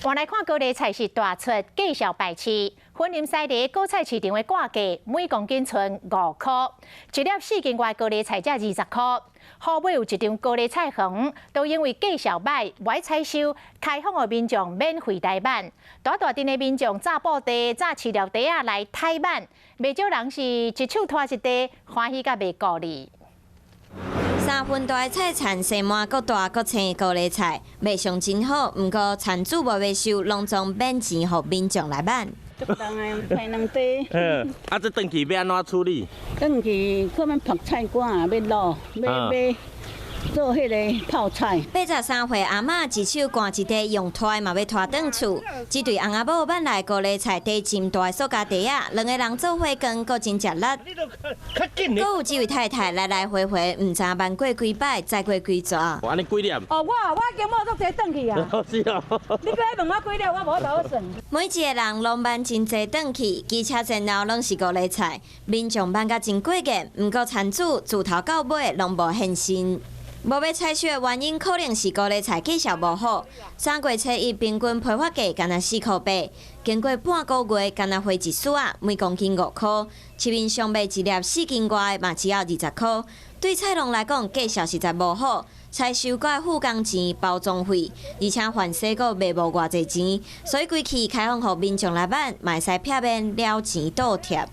原来看高丽菜是大出价小百市，粉林西地果菜市场的挂价每公斤存5块，一粒4斤外高丽菜才20块。好尾有一张高丽菜园，都因为价小卖，歪采收，开放予民众免费台版。大阵的民众炸布袋、炸饲料袋啊来台版，袂少人是一手拖一袋，欢喜甲袂顾哩。 3分大的菜田，生满阁大阁青的高丽菜，卖相真好。不过田主无要收，拢总免钱，予民众来买。足重的菜两袋。这回去要安怎处理？回去可能泡菜干啊，要卤，要做迄个泡菜。 83岁阿嬷一手赶一袋，用拖嘛要拖转厝。这对翁仔某买来高丽菜袋真大的塑胶袋啊，两个人做伙耕，阁真食力。阁有这位太太来来回回，唔知办过几摆，载过几逝。安尼几粒？哦，我今无足济转去啊。是哦。你过来问我几粒，我无法度算。每一个人拢办真济转去，机车前后拢是高丽菜，民众办甲真过瘾。不过田主自头到尾拢无现身。 无要采收的原因，可能是高丽菜价销无好。3月初一平均批发价干那4块8，经过半个月，干那回一丝啊，每公斤5块。市面上卖一粒4斤外嘛，只要20块。对菜农来讲，价销实在无好。采收个付工钱、包装费，而且换洗个卖无偌济钱，所以规期开放予民众来买，嘛会使避免了钱倒贴。